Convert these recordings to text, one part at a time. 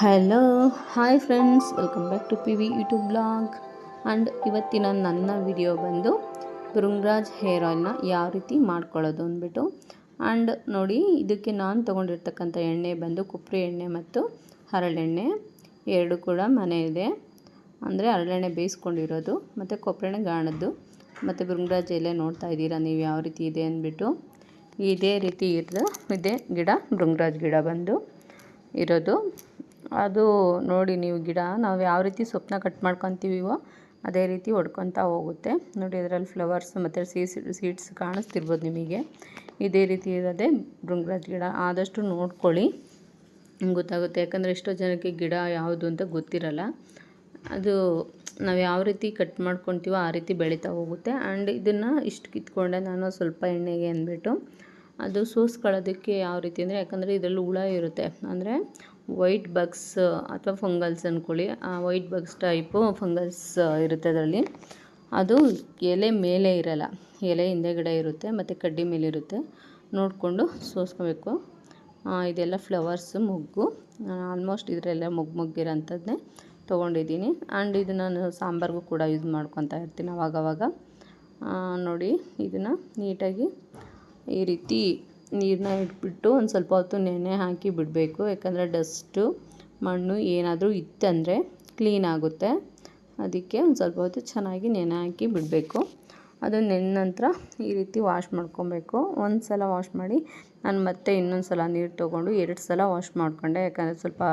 Hello hi friends, welcome back to P V YouTube blog. And ಇವತ್ತಿನ ನನ್ನ video ಬಂದು bhringraj hair ಆಯಿಲ್ನ ಯಾವ ರೀತಿ ಮಾಡ್ಕೊಳ್ಳೋದು ಅಂದ್ಬಿಟ್ಟು. ಆ್ಯಂಡ್ ನೋಡಿ, ಇದಕ್ಕೆ ನಾನು ತೊಗೊಂಡಿರ್ತಕ್ಕಂಥ ಎಣ್ಣೆ ಬಂದು ಕೊಬ್ಬರಿ ಎಣ್ಣೆ ಮತ್ತು ಹರಳೆಣ್ಣೆ ಎರಡು ಕೂಡ ಮನೆ ಇದೆ. ಅಂದರೆ ಹರಳೆಣ್ಣೆ ಬೇಯಿಸ್ಕೊಂಡಿರೋದು ಮತ್ತು ಕೊಬ್ಬರಿ ಎಣ್ಣೆ ಗಾಣದ್ದು ಮತ್ತು ಭೃಂಗರಾಜ್ ಎಲೆ ನೋಡ್ತಾ ಇದ್ದೀರಾ ನೀವು ಯಾವ ರೀತಿ ಇದೆ ಅಂದ್ಬಿಟ್ಟು. ಇದೇ ರೀತಿ ಇದೆ ಗಿಡ, ಭೃಂಗರಾಜ್ ಗಿಡ ಬಂದು ಇರೋದು. ಅದು ನೋಡಿ, ನೀವು ಗಿಡ ನಾವು ಯಾವ ರೀತಿ ಸೊಪ್ಪನ್ನ ಕಟ್ ಮಾಡ್ಕೊತೀವೋ ಅದೇ ರೀತಿ ಹೊಡ್ಕೊತಾ ಹೋಗುತ್ತೆ. ನೋಡಿ, ಅದರಲ್ಲಿ ಫ್ಲವರ್ಸ್ ಮತ್ತು ಸೀಡ್ಸ್ ಕಾಣಿಸ್ತಿರ್ಬೋದು ನಿಮಗೆ. ಇದೇ ರೀತಿ ಇರೋದೇ ಭೃಂಗರಾಜ್ ಗಿಡ. ಆದಷ್ಟು ನೋಡ್ಕೊಳ್ಳಿ, ಗೊತ್ತಾಗುತ್ತೆ. ಯಾಕಂದರೆ ಎಷ್ಟೋ ಜನಕ್ಕೆ ಗಿಡ ಯಾವುದು ಅಂತ ಗೊತ್ತಿರಲ್ಲ. ಅದು ನಾವು ಯಾವ ರೀತಿ ಕಟ್ ಮಾಡ್ಕೊತೀವೋ ಆ ರೀತಿ ಬೆಳೀತಾ ಹೋಗುತ್ತೆ. ಆ್ಯಂಡ್ ಇದನ್ನು ಇಷ್ಟು ಕಿತ್ಕೊಂಡೆ ನಾನು ಸ್ವಲ್ಪ ಎಣ್ಣೆಗೆ ಅಂದ್ಬಿಟ್ಟು. ಅದು ಸೋಸ್ಕೊಳ್ಳೋದಕ್ಕೆ ಯಾವ ರೀತಿ ಅಂದರೆ, ಯಾಕಂದರೆ ಇದರಲ್ಲಿ ಹುಳ ಇರುತ್ತೆ, ಅಂದರೆ ವೈಟ್ ಬಗ್ಸ್ ಅಥವಾ ಫಂಗಲ್ಸ್ ಅಂದ್ಕೊಳ್ಳಿ. ಆ ವೈಟ್ ಬಗ್ಸ್ ಟೈಪು ಫಂಗಲ್ಸ್ ಇರುತ್ತೆ ಅದರಲ್ಲಿ. ಅದು ಎಲೆ ಮೇಲೆ ಇರಲ್ಲ, ಎಲೆ ಹಿಂದೆಗಡೆ ಇರುತ್ತೆ ಮತ್ತು ಕಡ್ಡಿ ಮೇಲೆ ಇರುತ್ತೆ. ನೋಡಿಕೊಂಡು ಸೋಸ್ಕೋಬೇಕು. ಇದೆಲ್ಲ ಫ್ಲವರ್ಸು, ಮೊಗ್ಗು. ಆಲ್ಮೋಸ್ಟ್ ಇದರೆಲ್ಲ ಮೊಗ್ಗಿರೋಂಥದ್ದೇ ತೊಗೊಂಡಿದ್ದೀನಿ. ಆ್ಯಂಡ್ ಇದು ನಾನು ಸಾಂಬಾರಿಗೂ ಕೂಡ ಯೂಸ್ ಮಾಡ್ಕೊತಾ ಇರ್ತೀನಿ ಅವಾಗವಾಗ. ನೋಡಿ, ಇದನ್ನು ನೀಟಾಗಿ ಈ ರೀತಿ ನೀರನ್ನ ಇಟ್ಬಿಟ್ಟು ಒಂದು ಸ್ವಲ್ಪ ಹೊತ್ತು ನೆನೆ ಹಾಕಿ ಬಿಡಬೇಕು. ಯಾಕಂದರೆ ಡಸ್ಟು, ಮಣ್ಣು ಏನಾದರೂ ಇತ್ತಂದರೆ ಕ್ಲೀನ್ ಆಗುತ್ತೆ. ಅದಕ್ಕೆ ಒಂದು ಸ್ವಲ್ಪ ಹೊತ್ತು ಚೆನ್ನಾಗಿ ನೆನೆ ಹಾಕಿ ಬಿಡಬೇಕು. ಅದು ನೆನೆ ನಂತರ ಈ ರೀತಿ ವಾಶ್ ಮಾಡ್ಕೊಬೇಕು. ಒಂದು ಸಲ ವಾಶ್ ಮಾಡಿ ನಾನು ಮತ್ತೆ ಇನ್ನೊಂದು ಸಲ ನೀರು ತೊಗೊಂಡು 2 ಸಲ ವಾಶ್ ಮಾಡಿಕೊಂಡೆ. ಯಾಕಂದರೆ ಸ್ವಲ್ಪ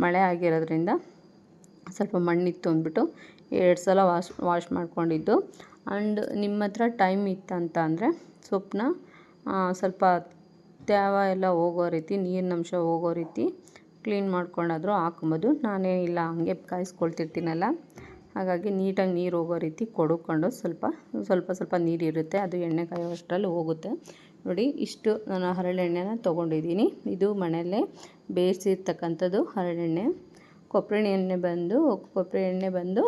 ಮಳೆ ಆಗಿರೋದ್ರಿಂದ ಸ್ವಲ್ಪ ಮಣ್ಣಿತ್ತು ಅಂದ್ಬಿಟ್ಟು 2 ಸಲ ವಾಶ್ ಮಾಡ್ಕೊಂಡಿದ್ದು. ಆ್ಯಂಡ್ ನಿಮ್ಮ ಹತ್ರ ಟೈಮ್ ಇತ್ತಂತ ಅಂದರೆ ಸೊಪ್ಪನ್ನ ಸ್ವಲ್ಪ ತ್ಯಾವ ಎಲ್ಲ ಹೋಗೋ ರೀತಿ, ನೀರಿನಂಶ ಹೋಗೋ ರೀತಿ ಕ್ಲೀನ್ ಮಾಡ್ಕೊಂಡಾದರೂ ಹಾಕೊಬೋದು. ನಾನೇ ಇಲ್ಲ, ಹಂಗೆ ಕಾಯಿಸ್ಕೊಳ್ತಿರ್ತೀನಲ್ಲ, ಹಾಗಾಗಿ ನೀಟಾಗಿ ನೀರು ಹೋಗೋ ರೀತಿ ಕೊಡ್ಕೊಂಡು ಸ್ವಲ್ಪ ನೀರಿರುತ್ತೆ, ಅದು ಎಣ್ಣೆ ಕಾಯೋಷ್ಟರಲ್ಲಿ ಹೋಗುತ್ತೆ. ನೋಡಿ, ಇಷ್ಟು ನಾನು ಹರಳೆಣ್ಣೆನ ತೊಗೊಂಡಿದ್ದೀನಿ. ಇದು ಮನೆಯಲ್ಲೇ ಬೇಯಿಸಿರ್ತಕ್ಕಂಥದ್ದು ಹರಳೆಣ್ಣೆ. ಕೊಬ್ಬರಿ ಎಣ್ಣೆ ಬಂದು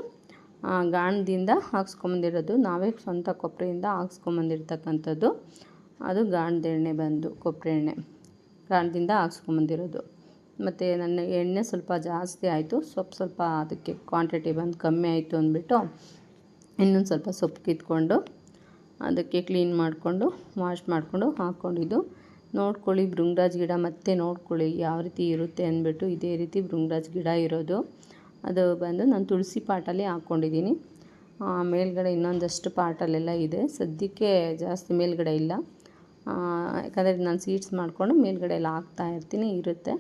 ಗಾಣದಿಂದ ಹಾಕ್ಸ್ಕೊಂಬಂದಿರೋದು. ನಾವೇ ಸ್ವಂತ ಕೊಬ್ಬರಿಯಿಂದ ಹಾಕ್ಸ್ಕೊಂಬಂದಿರ್ತಕ್ಕಂಥದ್ದು. ಅದು ಗಾಣದ ಎಣ್ಣೆ ಬಂದು ಕೊಬ್ಬರಿ ಎಣ್ಣೆ ಗಾಣದಿಂದ ಹಾಕ್ಸ್ಕೊಂಬಂದಿರೋದು. ಮತ್ತು ನನ್ನ ಎಣ್ಣೆ ಸ್ವಲ್ಪ ಜಾಸ್ತಿ ಆಯಿತು, ಸ್ವಲ್ಪ ಅದಕ್ಕೆ ಕ್ವಾಂಟಿಟಿ ಬಂದು ಕಮ್ಮಿ ಆಯಿತು ಅಂದ್ಬಿಟ್ಟು ಇನ್ನೊಂದು ಸ್ವಲ್ಪ ಸೊಪ್ಪು ಕಿತ್ಕೊಂಡು ಅದಕ್ಕೆ ಕ್ಲೀನ್ ಮಾಡಿಕೊಂಡು ವಾಶ್ ಮಾಡಿಕೊಂಡು ಹಾಕ್ಕೊಂಡಿದ್ದು. ನೋಡ್ಕೊಳ್ಳಿ, ಭೃಂಗರಾಜ್ ಗಿಡ ಮತ್ತೆ ನೋಡ್ಕೊಳ್ಳಿ ಯಾವ ರೀತಿ ಇರುತ್ತೆ ಅಂದ್ಬಿಟ್ಟು. ಇದೇ ರೀತಿ ಭೃಂಗರಾಜ್ ಗಿಡ ಇರೋದು. ಅದು ಬಂದು ನಾನು ತುಳಸಿ ಪಾಟಲ್ಲಿ ಹಾಕ್ಕೊಂಡಿದ್ದೀನಿ. ಮೇಲ್ಗಡೆ ಇನ್ನೊಂದಷ್ಟು ಪಾಟಲ್ಲೆಲ್ಲ ಇದೆ. ಸದ್ಯಕ್ಕೆ ಜಾಸ್ತಿ ಮೇಲ್ಗಡೆ ಇಲ್ಲ, ಯಾಕಂದರೆ ನಾನು ಸೀಡ್ಸ್ ಮಾಡಿಕೊಂಡು ಮೇಲ್ಗಡೆ ಎಲ್ಲ ಹಾಕ್ತಾಯಿರ್ತೀನಿ, ಇರುತ್ತೆ.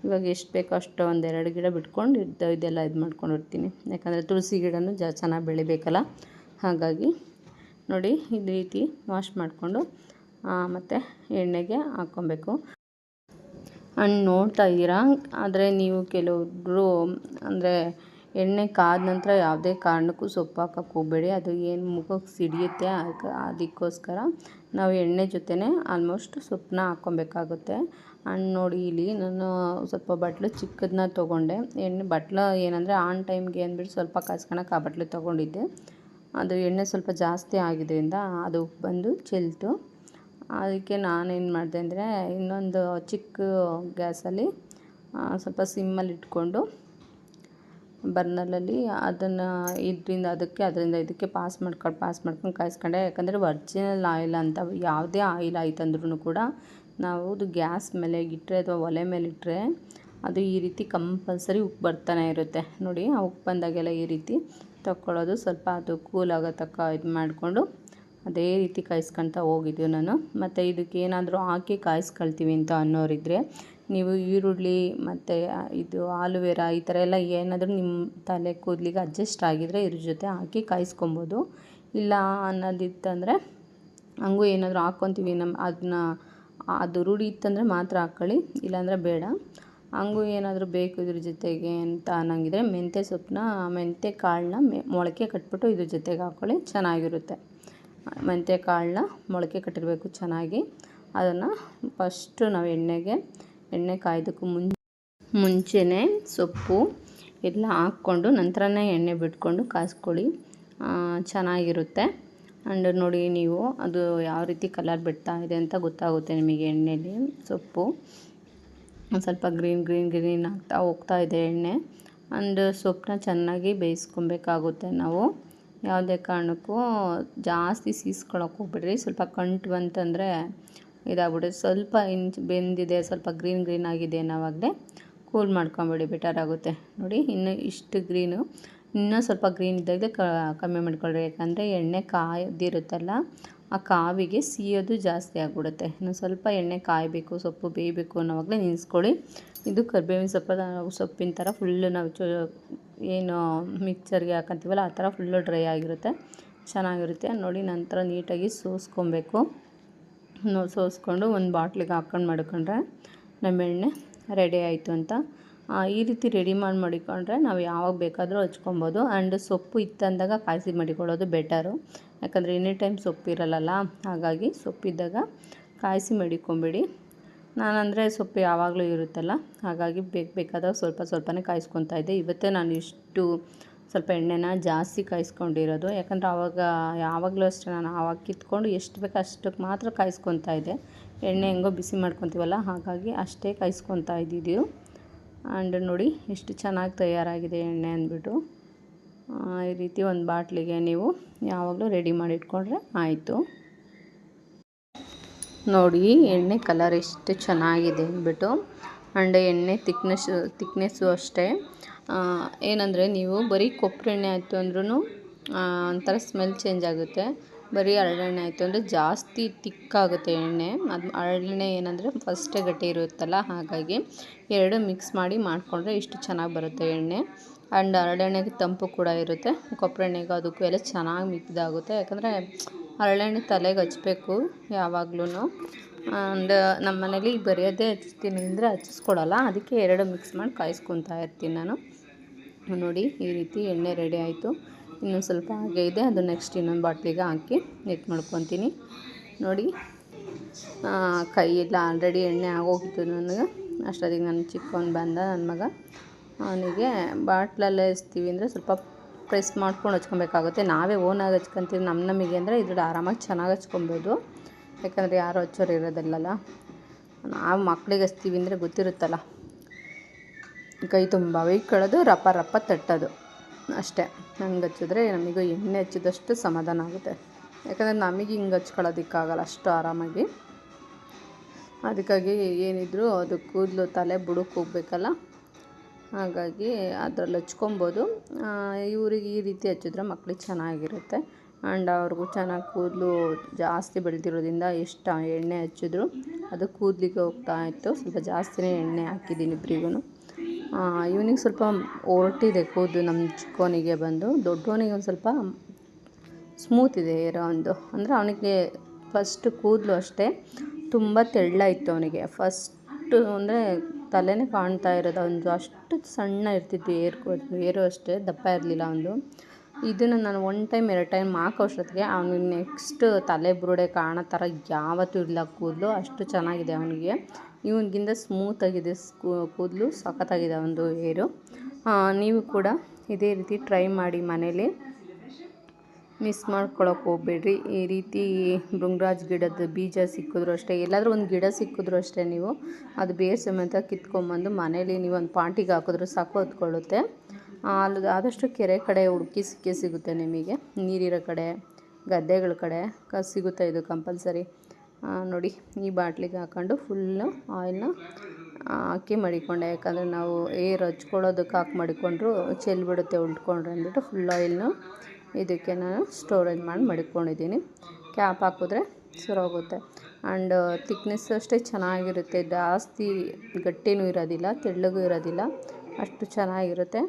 ಇವಾಗ ಎಷ್ಟು ಬೇಕೋ ಅಷ್ಟು 1-2 ಗಿಡ ಬಿಟ್ಕೊಂಡು ಇದೆಲ್ಲ ಇದು ಮಾಡ್ಕೊಂಡಿರ್ತೀನಿ. ಯಾಕಂದರೆ ತುಳಸಿ ಗಿಡನೂ ಚೆನ್ನಾಗಿ ಬೆಳಿಬೇಕಲ್ಲ, ಹಾಗಾಗಿ. ನೋಡಿ, ಈ ರೀತಿ ವಾಶ್ ಮಾಡಿಕೊಂಡು ಮತ್ತು ಎಣ್ಣೆಗೆ ಹಾಕ್ಕೊಬೇಕು. ಹಣ್ಣು ನೋಡ್ತಾ ಇದ್ದೀರಾ. ಆದರೆ ನೀವು ಕೆಲವೊಬ್ಬರು ಅಂದರೆ ಎಣ್ಣೆ ಕಾದ ನಂತರ ಯಾವುದೇ ಕಾರಣಕ್ಕೂ ಸೊಪ್ಪು ಹಾಕೋಕ್ಕೆ ಹೋಗಬೇಡಿ, ಅದು ಏನು ಮುಖಕ್ಕೆ ಸಿಡಿಯುತ್ತೆ. ಅದಕ್ಕೋಸ್ಕರ ನಾವು ಎಣ್ಣೆ ಜೊತೆನೇ ಆಲ್ಮೋಸ್ಟ್ ಸೊಪ್ಪನ್ನ ಹಾಕ್ಕೊಬೇಕಾಗುತ್ತೆ. ಹಣ್ಣು ನೋಡಿ, ಇಲ್ಲಿ ನಾನು ಸ್ವಲ್ಪ ಬಟ್ಲು ಚಿಕ್ಕದನ್ನ ತೊಗೊಂಡೆ. ಬಟ್ಲು ಏನಂದರೆ ಆನ್ ಟೈಮ್ಗೆ ಅಂದ್ಬಿಟ್ಟು ಸ್ವಲ್ಪ ಕಾಯ್ಸ್ಕೊಳಕ್ಕೆ ಆ ಬಟ್ಲು ತೊಗೊಂಡಿದ್ದೆ. ಅದು ಎಣ್ಣೆ ಸ್ವಲ್ಪ ಜಾಸ್ತಿ ಆಗಿದ್ದರಿಂದ ಅದು ಬಂದು ಚೆಲ್ತು. ಅದಕ್ಕೆ ನಾನೇನು ಮಾಡಿದೆ ಅಂದರೆ ಇನ್ನೊಂದು ಚಿಕ್ಕ ಗ್ಯಾಸಲ್ಲಿ ಸ್ವಲ್ಪ ಸಿಮ್ಮಲ್ಲಿ ಇಟ್ಕೊಂಡು ಬರ್ನಲಲ್ಲಿ ಅದನ್ನು ಅದರಿಂದ ಇದಕ್ಕೆ ಪಾಸ್ ಮಾಡ್ಕೊಂಡು ಕಾಯಿಸ್ಕೊಂಡೆ. ಯಾಕಂದರೆ ಒರ್ಜಿನಲ್ ಆಯಿಲ್ ಅಂತ ಯಾವುದೇ ಆಯಿಲ್ ಆಯ್ತಂದ್ರೂ ಕೂಡ ನಾವು ಅದು ಗ್ಯಾಸ್ ಮೇಲೆ ಇಟ್ಟರೆ ಅಥವಾ ಒಲೆ ಮೇಲೆ ಇಟ್ಟರೆ ಅದು ಈ ರೀತಿ ಕಂಪಲ್ಸರಿ ಉಪ್ಪು ಬರ್ತಾನೆ ಇರುತ್ತೆ. ನೋಡಿ, ಆ ಉಪ್ಪು ಬಂದಾಗೆಲ್ಲ ಈ ರೀತಿ ತಗೊಳ್ಳೋದು. ಸ್ವಲ್ಪ ಅದು ಕೂಲ್ ಆಗೋ ತನಕ ಇದು ಮಾಡಿಕೊಂಡು ಅದೇ ರೀತಿ ಕಾಯಿಸ್ಕೊಳ್ತಾ ಹೋಗಿದ್ದು ನಾನು. ಮತ್ತು ಇದಕ್ಕೆ ಏನಾದರೂ ಹಾಕಿ ಕಾಯಿಸ್ಕೊಳ್ತೀವಿ ಅಂತ ಅನ್ನೋರಿದ್ದರೆ ನೀವು ಈರುಳ್ಳಿ ಮತ್ತು ಇದು ಆಲೂವೆರಾ ಈ ಥರ ಎಲ್ಲ ಏನಾದರೂ ನಿಮ್ಮ ತಲೆ ಕೂದಲಿಗೆ ಅಡ್ಜಸ್ಟ್ ಆಗಿದರೆ ಇದ್ರ ಜೊತೆ ಹಾಕಿ ಕಾಯಿಸ್ಕೊಬೋದು. ಇಲ್ಲ ಅನ್ನೋದಿತ್ತಂದರೆ ಹಂಗೂ ಏನಾದರೂ ಹಾಕ್ಕೊತೀವಿ ಅದು ರೂಢಿ ಇತ್ತಂದರೆ ಮಾತ್ರ ಹಾಕ್ಕೊಳ್ಳಿ, ಇಲ್ಲಾಂದರೆ ಬೇಡ. ಹಂಗೂ ಏನಾದರೂ ಬೇಕು ಇದ್ರ ಜೊತೆಗೆ ಅಂತ ಅನ್ನಂಗಿದ್ರೆ ಮೆಂತ್ಯ ಕಾಳನ್ನ ಮೊಳಕೆ ಕಟ್ಬಿಟ್ಟು ಇದ್ರ ಜೊತೆಗೆ ಹಾಕ್ಕೊಳ್ಳಿ, ಚೆನ್ನಾಗಿರುತ್ತೆ. ಮೆಂತ್ಯ ಕಾಳನ್ನ ಮೊಳಕೆ ಕಟ್ಟಿರಬೇಕು ಚೆನ್ನಾಗಿ. ಅದನ್ನು ಫಸ್ಟು ನಾವು ಎಣ್ಣೆ ಕಾಯೋದಕ್ಕೂ ಮುಂಚೆನೇ ಸೊಪ್ಪು ಎಲ್ಲ ಹಾಕ್ಕೊಂಡು ನಂತರನೇ ಎಣ್ಣೆ ಬಿಟ್ಕೊಂಡು ಕಾಯಿಸ್ಕೊಳ್ಳಿ, ಚೆನ್ನಾಗಿರುತ್ತೆ. ಆ್ಯಂಡ್ ನೋಡಿ, ನೀವು ಅದು ಯಾವ ರೀತಿ ಕಲರ್ ಬಿಡ್ತಾ ಇದೆ ಅಂತ ಗೊತ್ತಾಗುತ್ತೆ ನಿಮಗೆ ಎಣ್ಣೆಲಿ ಸೊಪ್ಪು. ಒಂದು ಸ್ವಲ್ಪ ಗ್ರೀನ್ ಆಗ್ತಾ ಹೋಗ್ತಾ ಇದೆ ಎಣ್ಣೆ. ಆ್ಯಂಡ್ ಸೊಪ್ಪನ್ನ ಚೆನ್ನಾಗಿ ಬೇಯಿಸ್ಕೊಬೇಕಾಗುತ್ತೆ ನಾವು. ಯಾವುದೇ ಕಾರಣಕ್ಕೂ ಜಾಸ್ತಿ ಸೀಸ್ಕೊಳಕ್ಕೆ ಹೋಗ್ಬಿಡ್ರಿ. ಸ್ವಲ್ಪ ಕಂಟು ಬಂತಂದರೆ ಇದಾಗ್ಬಿಡುತ್ತೆ. ಸ್ವಲ್ಪ ಬೆಂದಿದೆ, ಸ್ವಲ್ಪ ಗ್ರೀನ್ ಆಗಿದೆ ಅನ್ನೋವಾಗಲೇ ಕೂಲ್ ಮಾಡ್ಕೊಂಬಿಡಿ, ಬೆಟರ್ ಆಗುತ್ತೆ. ನೋಡಿ ಇನ್ನು ಇಷ್ಟು ಗ್ರೀನು, ಇನ್ನೂ ಸ್ವಲ್ಪ ಗ್ರೀನ್ ಇದ್ದಾಗಲೇ ಕಮ್ಮಿ ಮಾಡ್ಕೊಳ್ರಿ. ಯಾಕಂದರೆ ಎಣ್ಣೆ ಕಾಯ್ದಿರುತ್ತಲ್ಲ, ಆ ಕಾವಿಗೆ ಸಿಯೋದು ಜಾಸ್ತಿ ಆಗಿಬಿಡುತ್ತೆ. ಇನ್ನು ಸ್ವಲ್ಪ ಎಣ್ಣೆ ಕಾಯಬೇಕು, ಸೊಪ್ಪು ಬೇಯಬೇಕು ಅನ್ನೋವಾಗಲೇ ನಿಲ್ಲಿಸ್ಕೊಳ್ಳಿ. ಇದು ಕರಿಬೇವಿನ ಸೊಪ್ಪಿನ ಥರ ಫುಲ್ಲು ನಾವು ಏನು ಮಿಕ್ಸರ್ಗೆ ಹಾಕಂತೀವಲ್ಲ ಆ ಥರ ಫುಲ್ಲು ಡ್ರೈ ಆಗಿರುತ್ತೆ, ಚೆನ್ನಾಗಿರುತ್ತೆ. ನೋಡಿ ನಂತರ ನೀಟಾಗಿ ಸೋಸ್ಕೊಬೇಕು. ಸೋಸ್ಕೊಂಡು ಒಂದು ಬಾಟ್ಲಿಗೆ ಹಾಕ್ಕೊಂಡು ಮಾಡಿಕೊಂಡ್ರೆ ನಮ್ಮ ಎಣ್ಣೆ ರೆಡಿ ಆಯಿತು ಅಂತ. ಈ ರೀತಿ ರೆಡಿ ಮಾಡಿಕೊಂಡ್ರೆ ನಾವು ಯಾವಾಗ ಬೇಕಾದರೂ ಹಚ್ಕೊಬೋದು. ಆ್ಯಂಡ್ ಸೊಪ್ಪು ಇತ್ತಂದಾಗ ಕಾಯಿಸಿ ಮಾಡಿಕೊಳ್ಳೋದು ಬೆಟರು. ಯಾಕಂದರೆ ಎನಿ ಟೈಮ್ ಸೊಪ್ಪು ಇರಲ್ಲ, ಹಾಗಾಗಿ ಸೊಪ್ಪಿದ್ದಾಗ ಕಾಯಿಸಿ ಮಡಿಕೊಂಬಿಡಿ. ನಾನಂದರೆ ಸೊಪ್ಪು ಯಾವಾಗಲೂ ಇರುತ್ತಲ್ಲ, ಹಾಗಾಗಿ ಬೇಕಾದಾಗ ಸ್ವಲ್ಪನೇ ಕಾಯಿಸ್ಕೊತಾ ಇದ್ದೆ. ಇವತ್ತೇ ನಾನು ಇಷ್ಟು ಸ್ವಲ್ಪ ಎಣ್ಣೆನ ಜಾಸ್ತಿ ಕಾಯಿಸ್ಕೊಂಡಿರೋದು. ಯಾಕಂದರೆ ಯಾವಾಗಲೂ ಅಷ್ಟೇ ನಾನು ಆವಾಗ ಕಿತ್ಕೊಂಡು ಎಷ್ಟು ಬೇಕೋ ಅಷ್ಟಕ್ಕೆ ಮಾತ್ರ ಕಾಯಿಸ್ಕೊತಾ ಇದ್ದೆ. ಎಣ್ಣೆ ಹೆಂಗೋ ಬಿಸಿ ಮಾಡ್ಕೊತೀವಲ್ಲ, ಹಾಗಾಗಿ ಅಷ್ಟೇ ಕಾಯಿಸ್ಕೊತಾ ಇದ್ದಿದ್ದು. ಆ್ಯಂಡ್ ನೋಡಿ ಎಷ್ಟು ಚೆನ್ನಾಗಿ ತಯಾರಾಗಿದೆ ಎಣ್ಣೆ ಅಂದ್ಬಿಟ್ಟು. ಈ ರೀತಿ ಒಂದು ಬಾಟ್ಲಿಗೆ ನೀವು ಯಾವಾಗಲೂ ರೆಡಿ ಮಾಡಿ ಇಟ್ಕೊಂಡ್ರೆ ಆಯಿತು. ನೋಡಿ ಎಣ್ಣೆ ಕಲರ್ ಎಷ್ಟು ಚೆನ್ನಾಗಿದೆ ಅಂದ್ಬಿಟ್ಟು. ಆ್ಯಂಡ್ ಎಣ್ಣೆ ತಿಕ್ನೆಸ್ಸು ಅಷ್ಟೇ. ಏನಂದರೆ ನೀವು ಬರೀ ಕೊಬ್ಬರಿ ಎಣ್ಣೆ ಆಯಿತು ಅಂದ್ರೂ ಒಂಥರ ಸ್ಮೆಲ್ ಚೇಂಜ್ ಆಗುತ್ತೆ. ಬರೀ ಹರಳೆಣ್ಣೆ ಆಯಿತು ಅಂದರೆ ಜಾಸ್ತಿ ತಿಕ್ಕಾಗುತ್ತೆ ಎಣ್ಣೆ. ಅದು ಹರಳೆಣ್ಣೆ ಏನಂದರೆ ಫಸ್ಟೇ ಗಟ್ಟಿ ಇರುತ್ತಲ್ಲ, ಹಾಗಾಗಿ ಎರಡು ಮಿಕ್ಸ್ ಮಾಡಿ ಮಾಡಿಕೊಂಡ್ರೆ ಇಷ್ಟು ಚೆನ್ನಾಗಿ ಬರುತ್ತೆ ಎಣ್ಣೆ. ಆ್ಯಂಡ್ ಹರಳೆಣ್ಣೆಗೆ ತಂಪು ಕೂಡ ಇರುತ್ತೆ, ಕೊಬ್ಬರಿ ಎಣ್ಣೆಗೆ ಅದಕ್ಕೂ ಎಲ್ಲ ಚೆನ್ನಾಗಿ ಮಿಕ್ಸ್ ಆಗುತ್ತೆ. ಯಾಕಂದರೆ ಹರಳೆಣ್ಣೆ ತಲೆಗೆ ಹಚ್ಚಬೇಕು ಯಾವಾಗ್ಲೂ. ಆ್ಯಂಡ್ ನಮ್ಮ ಮನೇಲಿ ಬರೆಯೋದೇ ಹಚ್ತೀನಿ ಅಂದರೆ ಹಚ್ಚಿಸ್ಕೊಡಲ್ಲ, ಅದಕ್ಕೆ ಎರಡು ಮಿಕ್ಸ್ ಮಾಡಿ ಕಾಯಿಸ್ಕೊತಾ ಇರ್ತೀನಿ ನಾನು. ನೋಡಿ ಈ ರೀತಿ ಎಣ್ಣೆ ರೆಡಿ ಆಯಿತು. ಇನ್ನೊಂದು ಸ್ವಲ್ಪ ಹಾಗೆ ಇದೆ, ಅದು ನೆಕ್ಸ್ಟ್ ಇನ್ನೊಂದು ಬಾಟ್ಲಿಗೆ ಹಾಕಿ ನೆಟ್ ಮಾಡ್ಕೊತೀನಿ. ನೋಡಿ ಕೈಯೆಲ್ಲ ಆಲ್ರೆಡಿ ಎಣ್ಣೆ ಆಗೋಗಿತ್ತು ನನಗೆ. ಅಷ್ಟೊತ್ತಿಗೆ ನನ್ನ ಚಿಕ್ಕವನು ಬಂದ, ನನ್ನ ಮಗ. ಅವನಿಗೆ ಬಾಟ್ಲಲ್ಲೇ ಹಚ್ತೀವಿ ಅಂದರೆ ಸ್ವಲ್ಪ ಪ್ರೆಸ್ ಮಾಡ್ಕೊಂಡು ಹಚ್ಕೊಬೇಕಾಗುತ್ತೆ. ನಾವೇ ಓನಾಗಿ ಹಚ್ಕೊತೀವಿ ನಮಗೆ ಅಂದರೆ ಇದ್ರಲ್ಲಿ ಆರಾಮಾಗಿ ಚೆನ್ನಾಗಿ ಹಚ್ಕೊಬೋದು. ಯಾಕಂದರೆ ಯಾರು ಹಚ್ಚೋರು ಇರೋದಿಲ್ಲಲ್ಲ. ನಾವು ಮಕ್ಳಿಗೆ ಹಚ್ತೀವಿ ಅಂದರೆ ಗೊತ್ತಿರುತ್ತಲ್ಲ, ಕೈ ತುಂಬ ಇಟ್ಕೊಳ್ಳೋದು, ರಪ್ಪ ತಟ್ಟೋದು ಅಷ್ಟೇ. ಹಂಗೆ ಹಚ್ಚಿದ್ರೆ ನಮಗೂ ಎಣ್ಣೆ ಹಚ್ಚಿದಷ್ಟು ಸಮಾಧಾನ ಆಗುತ್ತೆ. ಯಾಕಂದರೆ ನಮಗೆ ಹಿಂಗೆ ಹಚ್ಕೊಳ್ಳೋದಕ್ಕಾಗಲ್ಲ ಅಷ್ಟು ಆರಾಮಾಗಿ. ಅದಕ್ಕಾಗಿ ಏನಿದ್ರು ಅದು ಕೂದಲು ತಲೆ ಬುಡಕ್ಕೆ ಹೋಗ್ಬೇಕಲ್ಲ, ಹಾಗಾಗಿ ಅದ್ರಲ್ಲಿ ಹಚ್ಕೊಬೋದು. ಇವ್ರಿಗೆ ಈ ರೀತಿ ಹಚ್ಚಿದ್ರೆ ಮಕ್ಳಿಗೆ ಚೆನ್ನಾಗಿರುತ್ತೆ. ಆ್ಯಂಡ್ ಅವ್ರಿಗೂ ಚೆನ್ನಾಗಿ ಕೂದಲು ಜಾಸ್ತಿ ಬೆಳೆದಿರೋದ್ರಿಂದ ಎಷ್ಟು ಎಣ್ಣೆ ಹಚ್ಚಿದ್ರು ಅದು ಕೂದಲಿಗೆ ಹೋಗ್ತಾ ಇತ್ತು. ಸ್ವಲ್ಪ ಜಾಸ್ತಿನೇ ಎಣ್ಣೆ ಹಾಕಿದ್ದೀನಿ ಇಬ್ಬರಿಗೂ. ಇವನಿಗೆ ಸ್ವಲ್ಪ ಹೊರಟಿದೆ ಕೂದಲು, ನಮ್ಮ ಚಿಕ್ಕವನಿಗೆ ಬಂದು. ದೊಡ್ಡವನಿಗೆ ಒಂದು ಸ್ವಲ್ಪ ಸ್ಮೂತ್ ಇದೆ ಹೇರ್ ಒಂದು. ಅಂದರೆ ಅವನಿಗೆ ಫಸ್ಟ್ ಕೂದಲು ಅಷ್ಟೇ ತುಂಬ ತೆಳ್ಳ ಇತ್ತು ಅವನಿಗೆ. ಫಸ್ಟು ಅಂದರೆ ತಲೆನೇ ಕಾಣ್ತಾ ಇರೋದು ಒಂದು, ಅಷ್ಟು ಸಣ್ಣ ಇರ್ತಿತ್ತು ಏರು ಅಷ್ಟೇ ದಪ್ಪ ಇರಲಿಲ್ಲ ಅವನು. ಇದನ್ನು ನಾನು 1 ಟೈಮ್ 2 ಟೈಮ್ ಹಾಕೋಷ್ಟೊತ್ತಿಗೆ ಅವನಿಗೆ ನೆಕ್ಸ್ಟ್ ತಲೆ ಬುರುಡೆ ಕಾಣೋ ಥರ ಯಾವತ್ತೂ ಇಲ್ಲ ಕೂದಲು. ಅಷ್ಟು ಚೆನ್ನಾಗಿದೆ ಅವನಿಗೆ. ಇವನಿಗಿಂತ ಸ್ಮೂತಾಗಿದೆ ಕೂದಲು, ಸಖತ್ತಾಗಿದೆ ಒಂದು ಹೇರು. ನೀವು ಕೂಡ ಇದೇ ರೀತಿ ಟ್ರೈ ಮಾಡಿ ಮನೇಲಿ, ಮಿಸ್ ಮಾಡ್ಕೊಳಕ್ಕೆ ಹೋಗ್ಬೇಡ್ರಿ. ಈ ರೀತಿ ಭೃಂಗರಾಜ್ ಗಿಡದ ಬೀಜ ಸಿಕ್ಕಿದ್ರು ಅಷ್ಟೇ, ಎಲ್ಲಾದರೂ ಒಂದು ಗಿಡ ಸಿಕ್ಕಿದ್ರು ಅಷ್ಟೇ, ನೀವು ಅದು ಬೇರು ಸಮೇತ ಕಿತ್ಕೊಂಬಂದು ಮನೇಲಿ ನೀವು ಒಂದು ಪಾಟಿಗೆ ಹಾಕಿದ್ರು ಸಾಕು, ಹೊತ್ಕೊಳ್ಳುತ್ತೆ. ಅಲ್ಲಿ ಆದಷ್ಟು ಕೆರೆ ಕಡೆ ಹುಡುಕಿ ಸಿಗುತ್ತೆ ನಿಮಗೆ, ನೀರಿರೋ ಕಡೆ, ಗದ್ದೆಗಳ ಕಡೆ ಸಿಗುತ್ತೆ ಇದು ಕಂಪಲ್ಸರಿ. ನೋಡಿ ಈ ಬಾಟ್ಲಿಗೆ ಹಾಕ್ಕೊಂಡು ಫುಲ್ಲು ಆಯಿಲ್ನ ಹಾಕಿ ಮಡಿಕೊಂಡೆ. ಯಾಕಂದರೆ ನಾವು ಏರ್ ಹಚ್ಕೊಳ್ಳೋದಕ್ಕೆ ಹಾಕಿ ಮಡಿಕೊಂಡ್ರು ಚೆಲ್ಬಿಡುತ್ತೆ ಉಂಟ್ಕೊಂಡ್ರೆ ಅಂದ್ಬಿಟ್ಟು ಫುಲ್ ಆಯಿಲ್ನು ಇದಕ್ಕೆ ನಾನು ಸ್ಟೋರೇಜ್ ಮಾಡಿ ಮಡಿಕೊಂಡಿದ್ದೀನಿ. ಕ್ಯಾಪ್ ಹಾಕಿದ್ರೆ ಸರೋಗುತ್ತೆ. ಆ್ಯಂಡ್ ತಿಕ್ನೆಸ್ ಅಷ್ಟೇ ಚೆನ್ನಾಗಿರುತ್ತೆ, ಜಾಸ್ತಿ ಗಟ್ಟಿನೂ ಇರೋದಿಲ್ಲ, ತೆಳ್ಳಗೂ ಇರೋದಿಲ್ಲ, ಅಷ್ಟು ಚೆನ್ನಾಗಿರುತ್ತೆ.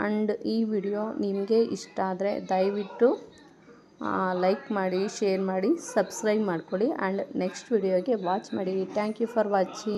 ಆ್ಯಂಡ್ ಈ ವಿಡಿಯೋ ನಿಮಗೆ ಇಷ್ಟ ಆದರೆ ದಯವಿಟ್ಟು ಲೈಕ್ ಮಾಡಿ, ಶೇರ್ ಮಾಡಿ, ಸಬ್ಸ್ಕ್ರೈಬ್ ಮಾಡ್ಕೊಳ್ಳಿ. ಆ್ಯಂಡ್ ನೆಕ್ಸ್ಟ್ ವಿಡಿಯೋಗೆ ವಾಚ್ ಮಾಡಿ. Thank you for watching.